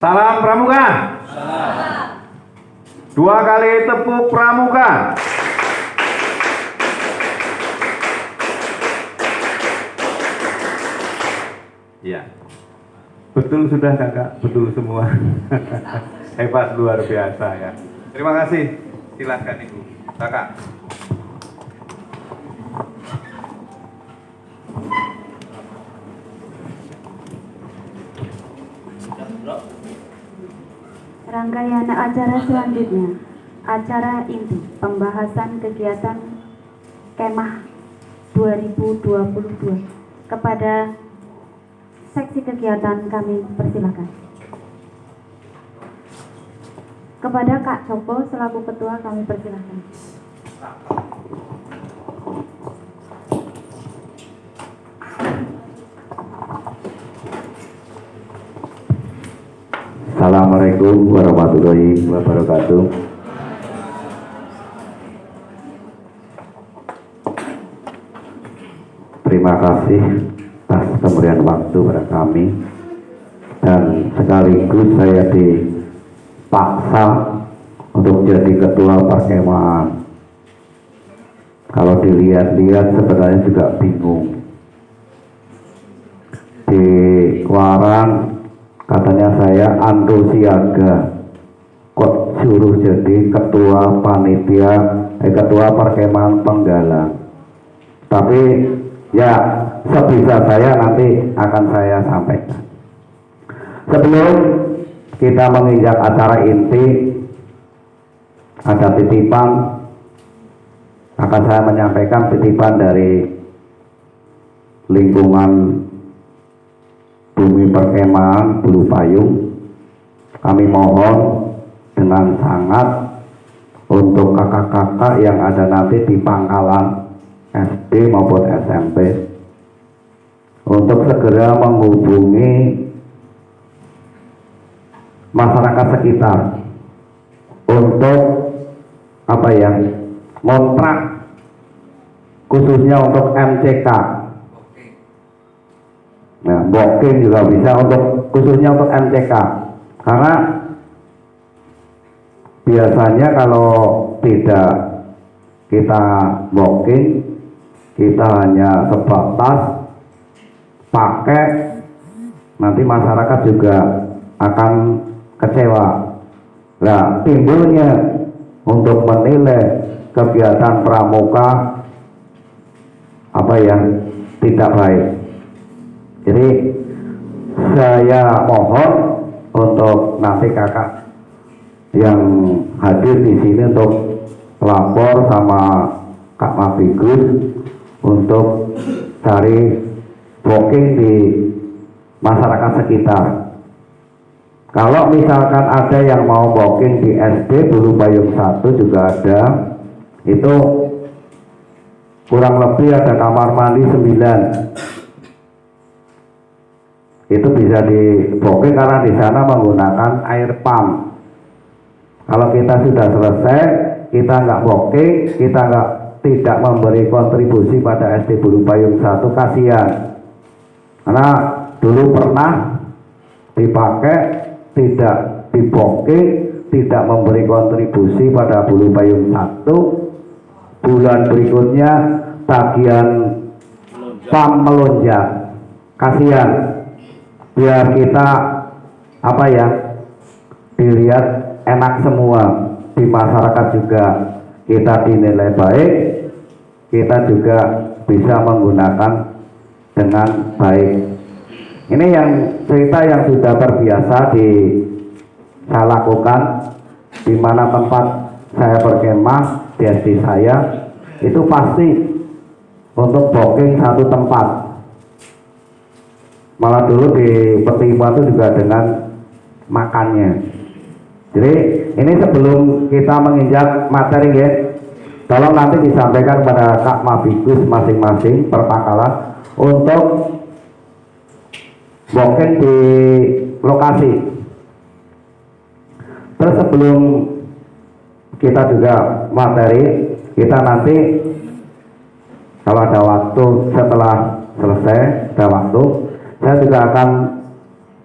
Salam Pramuka. Dua kali tepuk Pramuka. Iya. Betul sudah kakak, betul semua. Hebat, luar biasa ya. Terima kasih. Silahkan ibu, kakak. Rangkaian acara selanjutnya, acara inti pembahasan kegiatan Kemah 2022. Kepada seksi kegiatan kami persilakan. Kepada Kak Joko selaku ketua kami persilakan. Assalamualaikum warahmatullahi wabarakatuh. Terima kasih atas pemberian waktu pada kami, dan sekaligus saya dipaksa untuk jadi ketua perkemahan. Kalau dilihat-lihat sebenarnya juga bingung. Di Kuarang katanya saya antusiaga, kok suruh jadi ketua panitia, ketua perkemahan Penggalang. Tapi ya sebisa saya nanti akan saya sampaikan. Sebelum kita menginjak acara inti, ada titipan, akan saya menyampaikan titipan dari lingkungan Bumi Perkemahan Bulu Payung. Kami mohon dengan sangat untuk kakak-kakak yang ada nanti di pangkalan SD maupun SMP untuk segera menghubungi masyarakat sekitar untuk kontrak khususnya untuk MCK. Nah, booking juga bisa untuk khususnya untuk MCK, karena biasanya kalau tidak kita booking, kita hanya sebatas pakai, nanti masyarakat juga akan kecewa. Nah, timbulnya untuk menilai kegiatan pramuka tidak baik. Jadi saya mohon untuk nanti kakak yang hadir di sini untuk lapor sama Kak Mafigus untuk cari booking di masyarakat sekitar. Kalau misalkan ada yang mau booking di SD Bulu Payung 1 juga ada, itu kurang lebih ada kamar mandi 9. Itu bisa di booking karena di sana menggunakan air pump. Kalau kita sudah selesai, kita nggak booking, kita tidak memberi kontribusi pada SD Bulu Payung 1, kasihan. Karena dulu pernah dipakai, tidak di booking, tidak memberi kontribusi pada Bulu Payung 1. Bulan berikutnya tagihan pump melonjak, kasihan. Biar kita dilihat enak semua, di masyarakat juga kita dinilai baik, kita juga bisa menggunakan dengan baik. Ini yang cerita yang sudah terbiasa saya lakukan, di mana tempat saya berkemah di SD saya itu pasti untuk booking satu tempat. Malah dulu di Peti Batu juga dengan makannya. Jadi ini sebelum kita menginjak materi ya, tolong nanti disampaikan kepada Kak Mafigus masing-masing perpangkalan untuk booking di lokasi. Terus sebelum kita juga materi, kita nanti kalau ada waktu setelah selesai, ada waktu, saya juga akan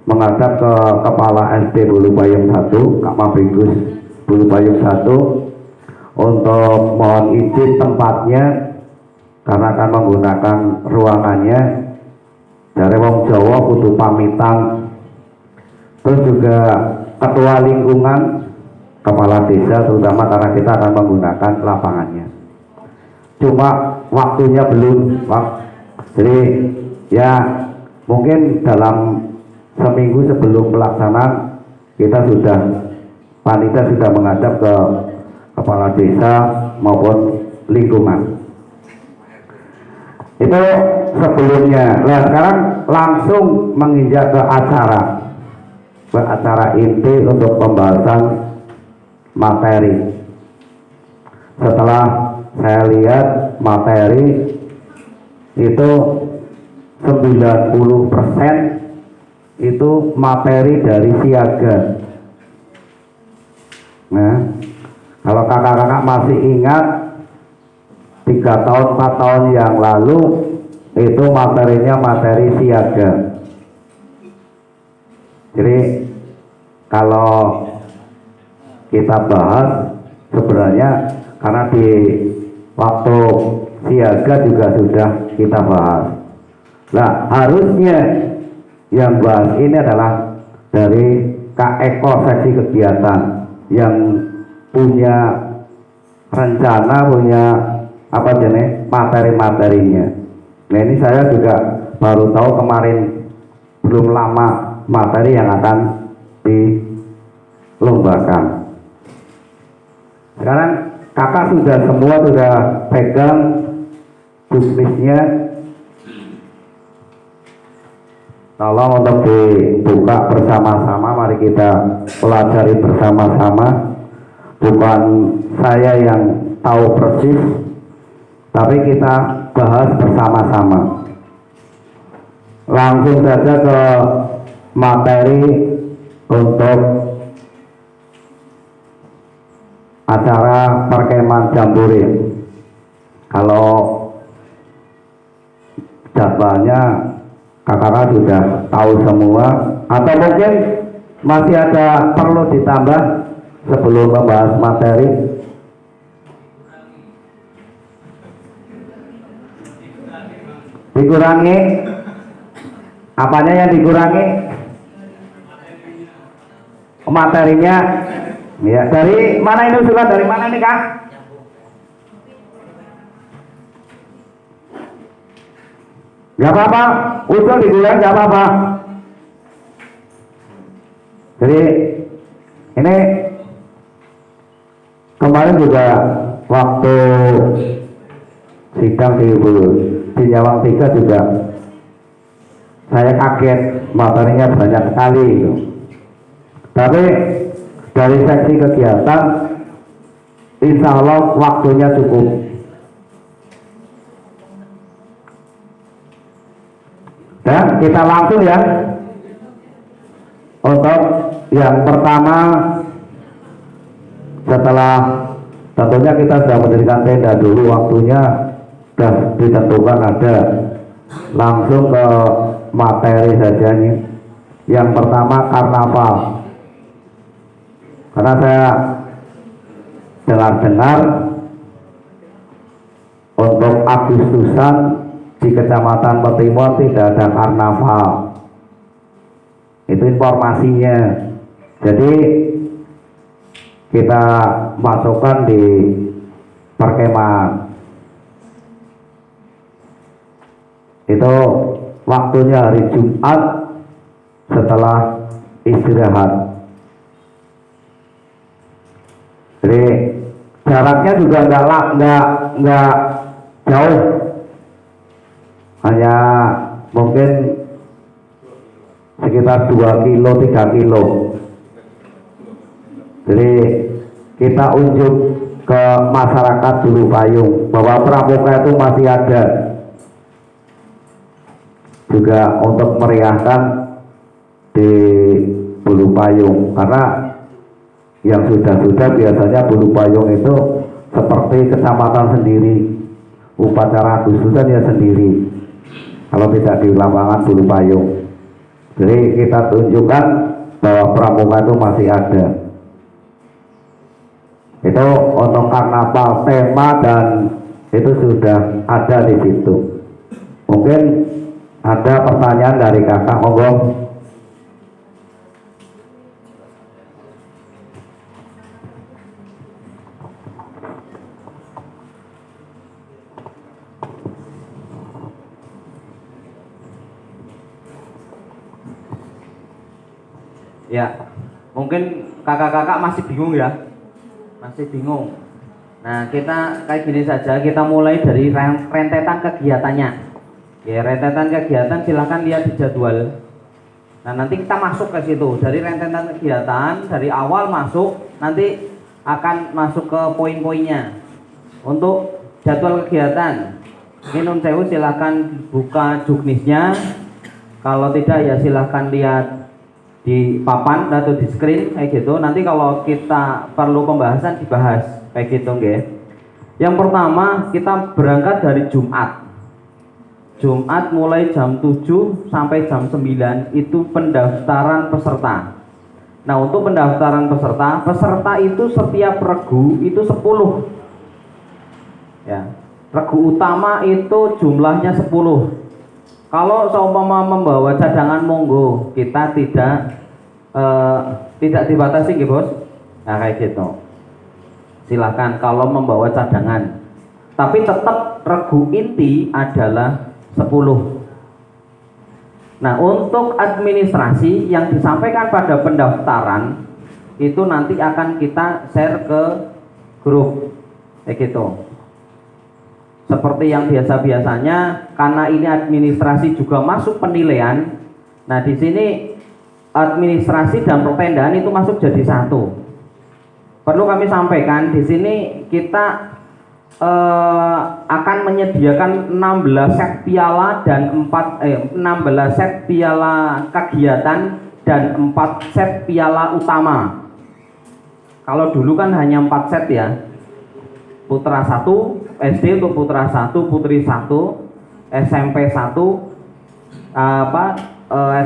menghadap ke Kepala SD Bulu Payung 1, Kak Mabinggus Bulu Payung 1, untuk mohon izin tempatnya karena akan menggunakan ruangannya. Dari wong Jawa kudu pamitan. Terus juga ketua lingkungan, kepala desa terutama karena kita akan menggunakan lapangannya. Cuma waktunya belum, Pak. Jadi ya mungkin dalam seminggu sebelum pelaksanaan kita sudah panitia sudah menghadap ke kepala desa maupun lingkungan. Itu sebelumnya. Nah sekarang langsung menginjak ke acara inti untuk pembahasan materi. Setelah saya lihat materi itu 90% itu materi dari siaga. Nah, kalau kakak-kakak masih ingat 3 tahun 4 tahun yang lalu itu materinya materi siaga. Jadi kalau kita bahas sebenarnya karena di waktu siaga juga sudah kita bahas. Nah harusnya yang bahas ini adalah dari Kak Eko seksi kegiatan yang punya rencana, punya apa jenis materi-materinya. Nah ini saya juga baru tahu kemarin, belum lama materi yang akan dilombakan. Sekarang kakak semua sudah pegang tulisnya. Tolong untuk dibuka bersama-sama, mari kita pelajari bersama-sama. Bukan saya yang tahu persis, tapi kita bahas bersama-sama. Langsung saja ke materi untuk acara perkemahan Jambore. Kalau jadwalnya kakak sudah tahu semua, atau mungkin masih ada perlu ditambah sebelum membahas materi. Dikurangi apanya yang dikurangi? Materinya. Ya, dari mana ini usulan? Dari mana nih Kak? Gak apa-apa, usul dikurangi gak apa-apa. Jadi ini kemarin juga waktu sidang di Nyawang 3 juga saya kaget, materinya banyak sekali itu. Tapi dari seksi kegiatan insya Allah waktunya cukup. Dan kita langsung ya. Untuk yang pertama, setelah tentunya kita sudah mendirikan tenda dulu, waktunya sudah ditentukan ada. Langsung ke materi saja nih. Yang pertama karnaval. Karena saya dengar-dengar untuk Agustusan di Kecamatan Petimuan tidak ada karnaval. Itu informasinya. Jadi kita masukkan di perkemahan. Itu waktunya hari Jumat setelah istirahat. Jadi jaraknya juga nggak jauh, hanya mungkin sekitar 2 kilo 3 kilo. Jadi kita unjuk ke masyarakat Bulu Payung bahwa pramuka itu masih ada, juga untuk meriahkan di Bulu Payung, karena yang sudah biasanya Bulu Payung itu seperti kecamatan sendiri, upacara Agustusan ya sendiri kalau tidak di lapangan Bulu Payung. Jadi kita tunjukkan bahwa pramuka itu masih ada. Itu untuk karnaval tema dan itu sudah ada di situ. Mungkin ada pertanyaan dari kakak, monggo. Ya, mungkin kakak-kakak masih bingung ya, masih bingung. Nah, kita kayak gini saja, kita mulai dari rentetan kegiatannya. Ya, rentetan kegiatan silahkan lihat di jadwal. Nah, nanti kita masuk ke situ dari rentetan kegiatan, dari awal masuk, nanti akan masuk ke poin-poinnya. Untuk jadwal kegiatan, ini Nun Sewu silahkan buka juknisnya. Kalau tidak ya silahkan lihat di papan atau di screen kayak gitu. Nanti kalau kita perlu pembahasan dibahas kayak gitu nggih. Yang pertama kita berangkat dari Jumat. Jumat mulai jam 7 sampai jam 9 itu pendaftaran peserta. Nah, untuk pendaftaran peserta itu setiap regu itu 10. Ya. Regu utama itu jumlahnya 10. Kalau seumpama membawa cadangan monggo, kita tidak dibatasi nggih, Bos. Nah, kayak gitu. Silakan kalau membawa cadangan. Tapi tetap regu inti adalah 10. Nah, untuk administrasi yang disampaikan pada pendaftaran itu nanti akan kita share ke grup kayak gitu. Seperti yang biasa-biasanya, karena ini administrasi juga masuk penilaian. Nah, di sini administrasi dan pertendaan itu masuk jadi satu. Perlu kami sampaikan di sini kita akan menyediakan 16 set piala dan 16 set piala kegiatan dan 4 set piala utama. Kalau dulu kan hanya 4 set ya. Putra 1, SD untuk putra 1, putri 1, SMP 1,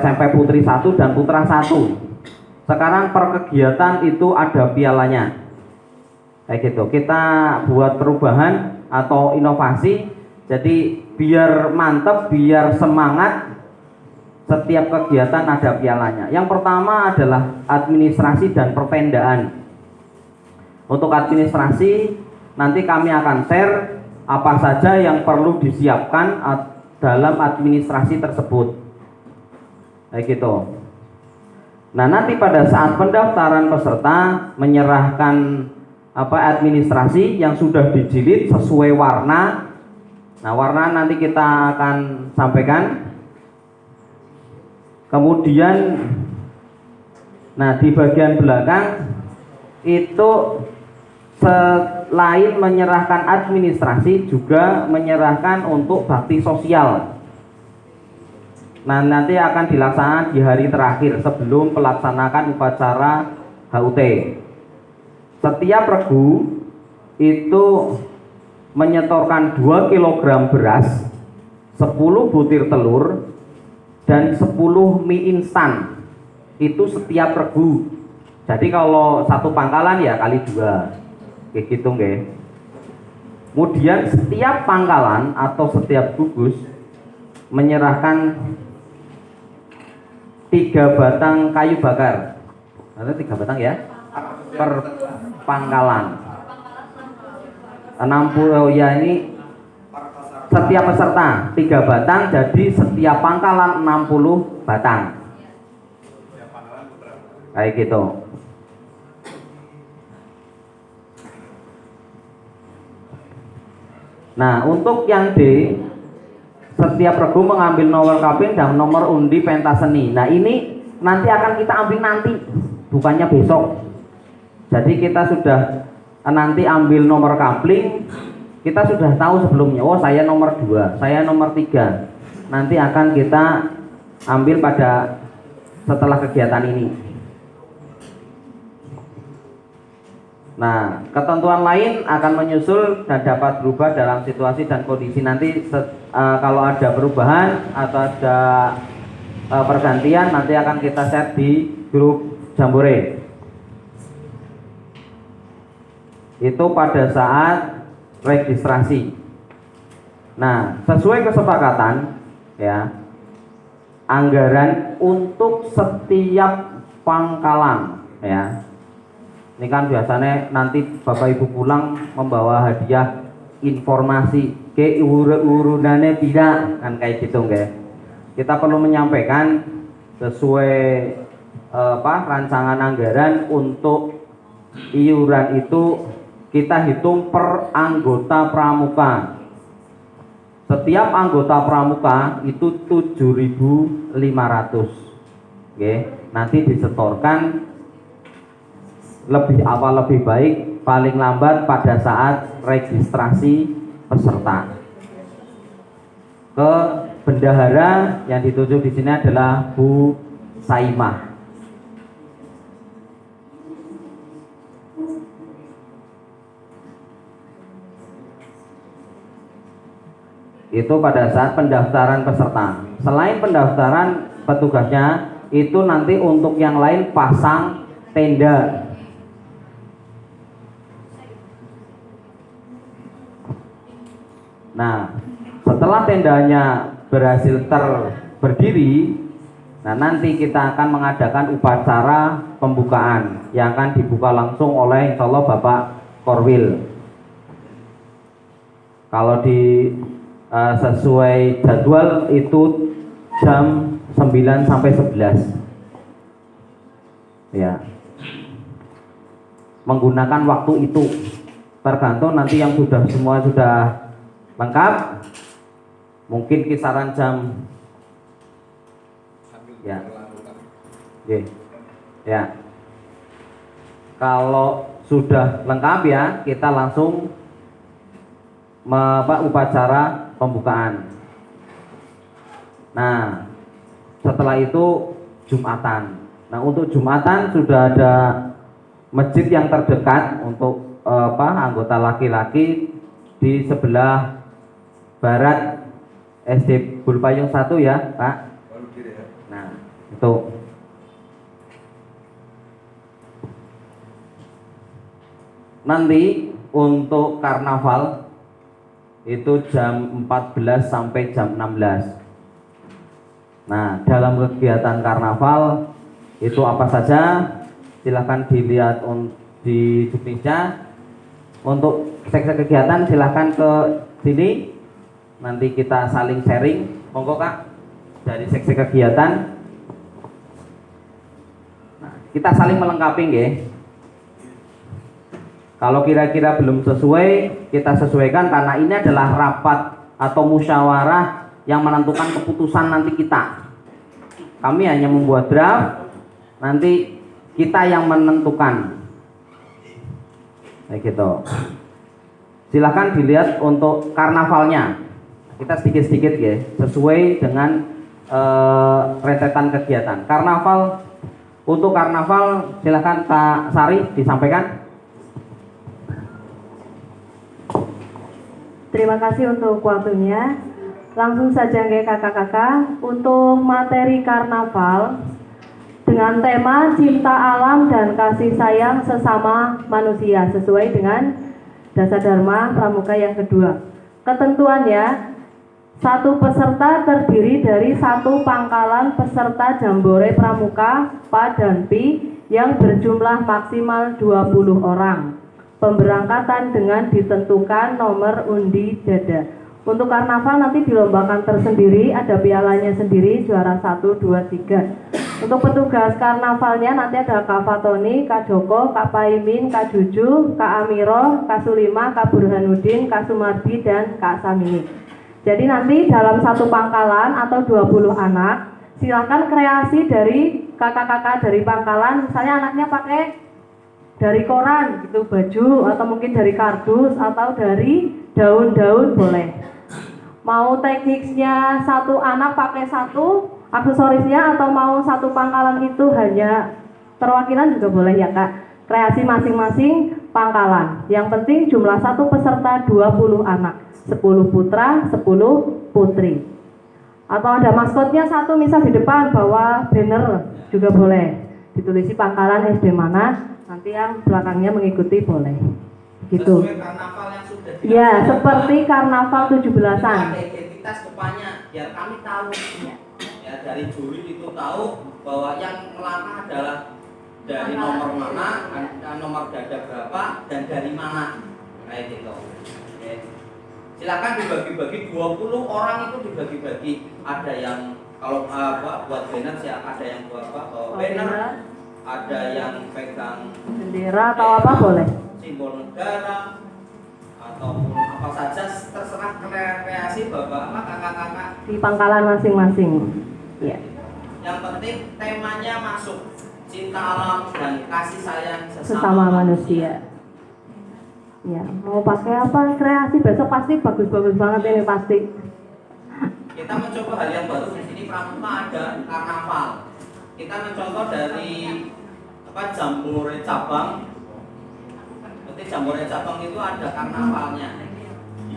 SMP putri 1 dan putra 1. Sekarang per kegiatan itu ada pialanya. Kayak gitu. Kita buat perubahan atau inovasi. Jadi biar mantap, biar semangat, setiap kegiatan ada pialanya. Yang pertama adalah administrasi dan pertendaan. Untuk administrasi nanti kami akan share apa saja yang perlu disiapkan dalam administrasi tersebut. Kayak gitu. Nah, nanti pada saat pendaftaran peserta menyerahkan administrasi yang sudah dijilid sesuai warna. Nah, warna nanti kita akan sampaikan. Kemudian nah di bagian belakang itu selain menyerahkan administrasi juga menyerahkan untuk bakti sosial. Nah, nanti akan dilaksanakan di hari terakhir sebelum melaksanakan upacara HUT. Setiap regu itu menyetorkan 2 kg beras, 10 butir telur, dan 10 mie instan. Itu setiap regu. Jadi kalau satu pangkalan ya kali 2. Kayak gitu nggih. Kemudian setiap pangkalan atau setiap gugus menyerahkan 3 batang kayu bakar. Ada 3 batang ya per pangkalan. 60 ya ini setiap peserta 3 batang, jadi setiap pangkalan 60 batang. Kayak gitu. Nah, untuk yang D, setiap regu mengambil nomor kaping dan nomor undi pentas seni. Nah, ini nanti akan kita ambil nanti, bukannya besok. Jadi kita sudah nanti ambil nomor kapling, kita sudah tahu sebelumnya. Oh, saya nomor 2, saya nomor 3. Nanti akan kita ambil pada setelah kegiatan ini. Nah, ketentuan lain akan menyusul dan dapat berubah dalam situasi dan kondisi nanti kalau ada perubahan atau ada pergantian nanti akan kita share di grup Jambore. Itu pada saat registrasi. Nah, sesuai kesepakatan ya, anggaran untuk setiap pangkalan ya. Ini kan biasanya nanti Bapak Ibu pulang membawa hadiah informasi ke urunannya tidak kan kayak gitu nggak? Kita perlu menyampaikan sesuai rancangan anggaran untuk iuran itu kita hitung per anggota pramuka. Setiap anggota pramuka itu 7.500. Oke, nanti disetorkan lebih awal lebih baik, paling lambat pada saat registrasi peserta. Ke bendahara yang dituju di sini adalah Bu Saimah. Itu pada saat pendaftaran peserta. Selain pendaftaran, petugasnya itu nanti untuk yang lain pasang tenda. Nah, setelah tendanya berhasil berdiri, nah nanti kita akan mengadakan upacara pembukaan yang akan dibuka langsung oleh insya Allah Bapak Korwil. Kalau di sesuai jadwal itu jam 9 sampai 11 ya, menggunakan waktu itu tergantung nanti yang semua sudah lengkap, mungkin kisaran jam ya. Ya. Kalau sudah lengkap ya, kita langsung upacara pembukaan. Nah, setelah itu Jumatan. Nah, untuk Jumatan sudah ada masjid yang terdekat untuk anggota laki-laki di sebelah barat SD Bulpayung 1 ya, Pak. Nah, itu. Nanti untuk karnaval itu jam 14 sampai jam 16. Nah, dalam kegiatan karnaval itu apa saja? Silahkan dilihat di Juknisnya. Untuk seksi kegiatan silahkan ke sini. Nanti kita saling sharing. Monggo Kak, dari seksi kegiatan. Nah, kita saling melengkapi nggih. Kalau kira-kira belum sesuai, kita sesuaikan karena ini adalah rapat atau musyawarah yang menentukan keputusan nanti kita. Kami hanya membuat draft, nanti kita yang menentukan. Kayak gitu. Silahkan dilihat untuk karnavalnya. Kita sedikit-sedikit ya, sesuai dengan rentetan kegiatan. Karnaval, untuk karnaval silahkan Kak Sari disampaikan. Terima kasih untuk waktunya. Langsung saja nggih kakak-kakak, untuk materi karnaval dengan tema cinta alam dan kasih sayang sesama manusia sesuai dengan dasar dharma pramuka yang kedua. Ketentuannya, satu peserta terdiri dari satu pangkalan peserta Jambore Pramuka PA dan PI yang berjumlah maksimal 20 orang. Pemberangkatan dengan ditentukan nomor undi dada. Untuk karnaval nanti dilombakan tersendiri, ada pialanya sendiri, juara 1, 2, 3. Untuk petugas karnavalnya nanti ada Kak Fatoni, Kak Joko, Kak Paimin, Kak Juju, Kak Amiro, Kak Sulima, Kak Burhanuddin, Kak Sumardi, dan Kak Samini. Jadi nanti dalam satu pangkalan atau 20 anak, silakan kreasi dari kakak-kakak dari pangkalan, misalnya anaknya pakai dari koran gitu, baju, atau mungkin dari kardus, atau dari daun-daun boleh. Mau tekniknya satu anak pakai satu aksesorisnya, atau mau satu pangkalan itu hanya perwakilan juga boleh ya Kak. Kreasi masing-masing pangkalan. Yang penting jumlah satu peserta 20 anak, 10 putra, 10 putri. Atau ada maskotnya satu misal di depan, bawa banner juga boleh. Ditulisi pangkalan SD mana, nanti yang belakangnya mengikuti boleh. Gitu. Sesuai karnaval yang sudah Ya, seperti karnaval 17-an. ada identitas depannya biar kami tahu. Ya, dari juri itu tahu bahwa yang melangkah adalah dari nomor mana, nomor dada berapa, dan dari mana. Kayak gitu. Oke. Silakan dibagi-bagi, 20 orang itu dibagi-bagi. Ada yang kalau buat banner ya, ada yang buat banner, ada yang pegang Bendera atau apa boleh. simbol negara ataupun apa saja, terserah kreasi bapak kakak-kakak Di pangkalan masing-masing. Ya. yang penting temanya masuk, cinta alam dan kasih sayang Sesama manusia. Ya, mau pakai apa kreasi besok pasti bagus-bagus banget ini pasti. Kita mencoba hal yang baru di sini. Pramuka ada karnaval, kita mencontoh dari jambore cabang. Berarti jambore cabang itu ada karnavalnya.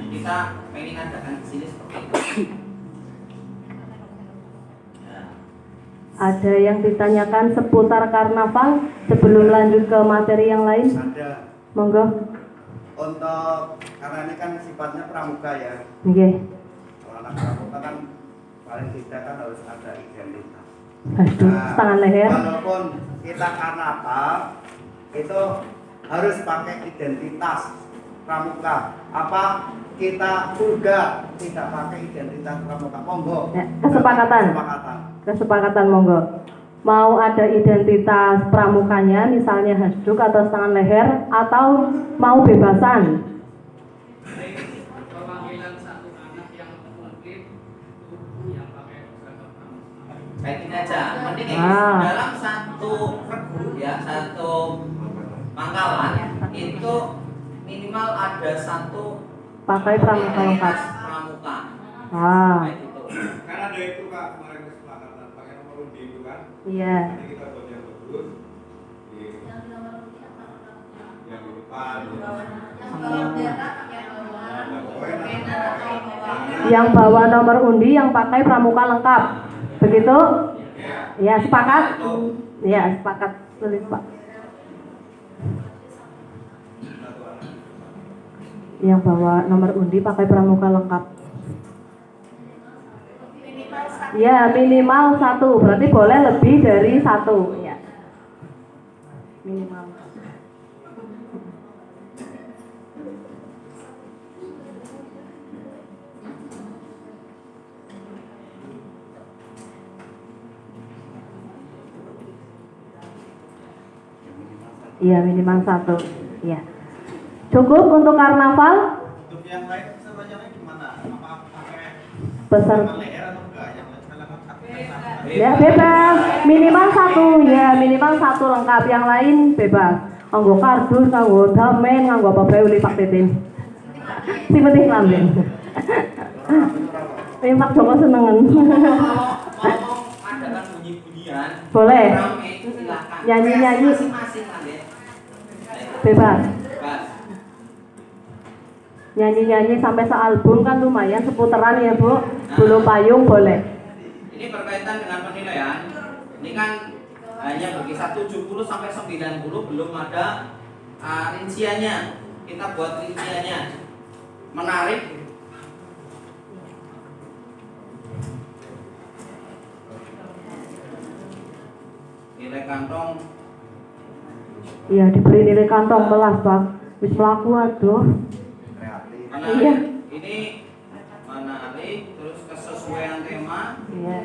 Kita pengen adakan di sini seperti itu. Ada yang ditanyakan seputar karnaval sebelum lanjut ke materi yang lain? Ada. Monggo. Untuk karena ini kan sifatnya pramuka ya. Nggih. Kalau anak pramuka kan paling tidak kan harus ada identitas. Aduh, tangan leher. Walaupun kita karnaval itu harus pakai identitas pramuka. Apa kita juga tidak pakai identitas pramuka? Monggo. Ya, kesepakatan. Kesepakatan monggo. Mau ada identitas pramukanya, misalnya hasduk atau tangan leher, atau mau bebasan? Pemanggilan satu anak yang mungkin yang pakai seragam pramuka. Kayak gini aja, mending dalam satu regu ya, satu pangkalan itu minimal ada satu Pakai pramuka lengkap. pramuka. Ah, Kayak gitu. Kan ada itu Kak, kemarin kesepakatan pakai nomor undi itu kan. iya. Nanti kita buat yang bagus. Yang di depan. Yang bawa nomor undi yang pakai pramuka lengkap. Begitu? Ya, sepakat? Ya, sepakat. Tulis, Pak. Yang bawa nomor undi pakai pramuka lengkap. Ya, minimal 1. Berarti boleh lebih dari 1. Ya. Minimal. Iya, minimal 1. Iya. Cukup untuk karnaval? Untuk yang lain sebenarnya gimana? Apa pakai Besar. leher atau enggak? Yang lain lengkap satu. Ya bebas, minimal 1 ya, minimal 1 lengkap, yang lain bebas. Nganggo kardus, nganggo damen, nganggo apa bae uli Pak Titin. Si penting lamben. Pak Joko senengen. Kalau mau adakan bunyi-bunyian, Boleh. rame itu silakan. Nyanyi-nyanyi. Masing-masing kan ya. Bebas. Bebas. Nyanyi-nyanyi sampai sealbum kan lumayan, seputaran ya Bu. Bulu payung boleh. Ini berkaitan dengan penilaian. Ini kan hanya berkisar 70 sampai 90, belum ada rinciannya. Kita buat rinciannya. Menarik. Nilai kantong Iya, diberi nilai kantong belas Pak. Wis mlaku aduh. Kreatif. menarik. Iya. Ini menarik, terus kesesuaian tema. Iya.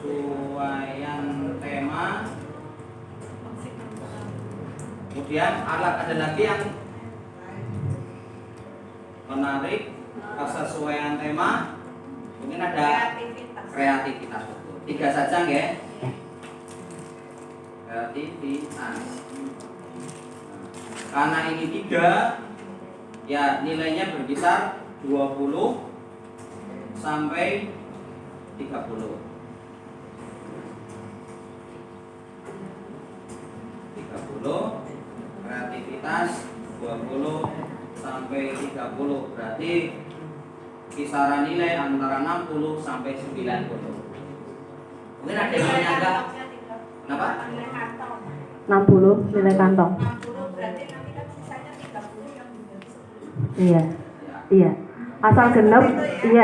Kesesuaian tema. Kemudian ada lagi yang menarik, kesesuaian tema. Mungkin ada kreativitas. 3 saja nggih. Kreativitas. Karena ini 3, ya nilainya berkisar 20 sampai 30. 30, kreativitas 20 sampai 30, berarti kisaran nilai antara 60 sampai 90. Mungkin ada yang menyangka kenapa? 60 nilai kantong. Iya. Iya. Asal genep, iya.